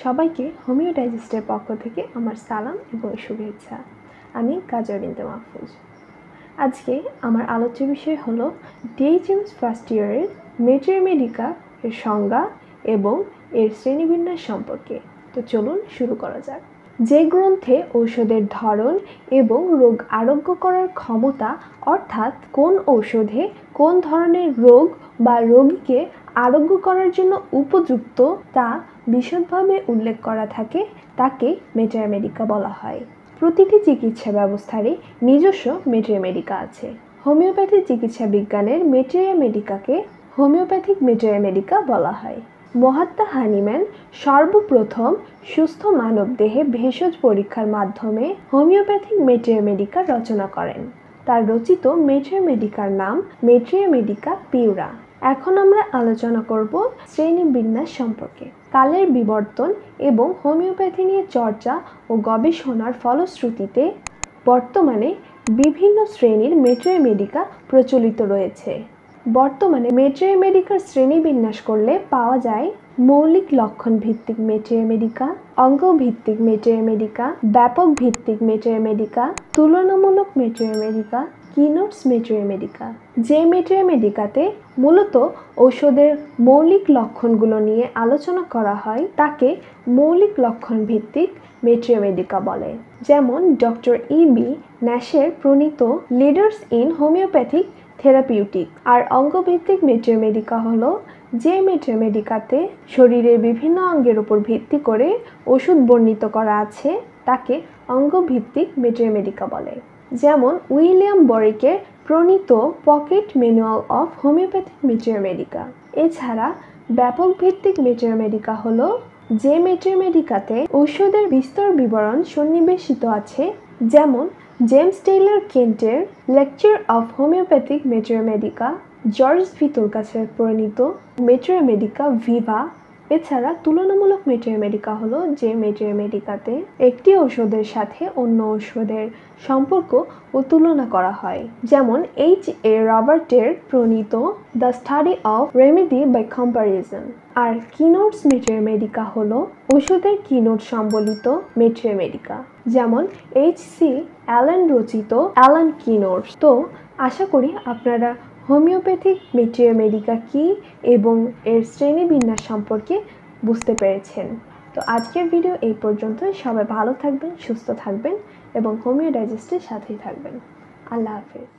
সবাইকে হোমিও ডাইজেস্টের পক্ষ থেকে আমার সালাম এবং শুভেচ্ছা। আমি কাজল বিনতে মাহফুজ। আজকে আমার আলোচ্য বিষয় হলো ডিএইচএমএস ফার্স্ট ইয়ারের মেটেরিয়া মেডিকা এর সংজ্ঞা এবং এর শ্রেণীবিন্যাস সম্পর্কে। তো চলুন শুরু করা যাক। যে গ্রন্থে ঔষধের ধরন এবং রোগ আরোগ্য করার ক্ষমতা, অর্থাৎ কোন ঔষধে কোন ধরনের রোগ বা রোগীকে আরোগ্য করার জন্য উপযুক্ত তা বিশদভাবে উল্লেখ করা থাকে, তাকে মেটেরিয়া মেডিকা বলা হয়। প্রতিটি চিকিৎসা ব্যবস্থারই নিজস্ব মেটেরিয়া মেডিকা আছে। হোমিওপ্যাথি চিকিৎসা বিজ্ঞানের মেটেরিয়া মেডিকাকে হোমিওপ্যাথিক মেটেরিয়া মেডিকা বলা হয়। মহাত্মা হানিম্যান সর্বপ্রথম সুস্থ মানবদেহে ভেষজ পরীক্ষার মাধ্যমে হোমিওপ্যাথিক মেটেরিয়া মেডিকা রচনা করেন। তার রচিত মেটেরিয়া মেডিকার নাম মেটেরিয়া মেডিকা পিউরা। এখন আমরা আলোচনা করব শ্রেণীবিন্যাস সম্পর্কে। কালের বিবর্তন এবং হোমিওপ্যাথি নিয়ে চর্চা ও গবেষণার ফলশ্রুতিতে বর্তমানে বিভিন্ন শ্রেণীর মেটেরিয়া মেডিকা প্রচলিত রয়েছে। বর্তমানে মেটেরিয়া মেডিকার শ্রেণীবিন্যাস করলে পাওয়া যায় মৌলিক লক্ষণ ভিত্তিক মেটেরিয়া মেডিকা, অঙ্গ ভিত্তিক মেটেরিয়া মেডিকা, ব্যাপক ভিত্তিক মেটেরিয়া মেডিকা, তুলনামূলক মেটেরিয়া মেডিকা, কিনোটস মেটেরিয়া মেডিকা। যে মেটেরিয়া মেডিকাতে মূলত ঔষধের মৌলিক লক্ষণগুলো নিয়ে আলোচনা করা হয় তাকে মৌলিক লক্ষণ ভিত্তিক মেটেরিয়া মেডিকা বলে। যেমন ডক্টর ইবি ন্যাশের প্রণীত লিডার্স ইন হোমিওপ্যাথিক থেরাপিউটিক। আর অঙ্গভিত্তিক মেটেরিয়া মেডিকা হলো যে মেটেরিয়া মেডিকাতে শরীরের বিভিন্ন অঙ্গের উপর ভিত্তি করে ওষুধ বর্ণিত করা আছে তাকে অঙ্গভিত্তিক মেটেরিয়া মেডিকা বলে। যেমন উইলিয়াম বরিকের প্রণীত pocket manual of homoeopathic materia medica. এছাড়া ব্যাপক ভিত্তিক মেটেরিয়া মেডিকা হলো যে মেটেরিয়া মেডিকাতে ঔষধের বিস্তর বিবরণ সন্নিবেশিত আছে, যেমন জেমস টেইলর কেন্টের lecture of homoeopathic materia medica, George ভিতোরকাসের প্রণীত মেটেরিয়া মেডিকা ভিভা। এছাড়া তুলনামূলক মেটেরিয়া মেডিকা হলো যে মেটেরিয়া মেডিকাতে একটি ঔষধের সাথে অন্য ঔষধের সম্পর্ক ও তুলনা করা হয়, যেমন H.A. রবার্টের প্রণীত the study of remedy by comparison. আর কিনোটস মেটেরিয়া মেডিকা হলো ওষুধের কিনোট সম্বলিত মেটেরিয়া মেডিকা, যেমন H.C. অ্যালান রচিত অ্যালান কিনোটস। তো আশা করি আপনারা হোমিওপ্যাথিক মেটেরিয়া মেডিকা কী এবং এর শ্রেণীবিন্যাস সম্পর্কে বুঝতে পেরেছেন। তো আজকের ভিডিও এই পর্যন্ত। সবাই ভালো থাকবেন, সুস্থ থাকবেন এবং হোমিও ডাইজেস্টের সাথেই থাকবেন। আল্লাহ হাফেজ।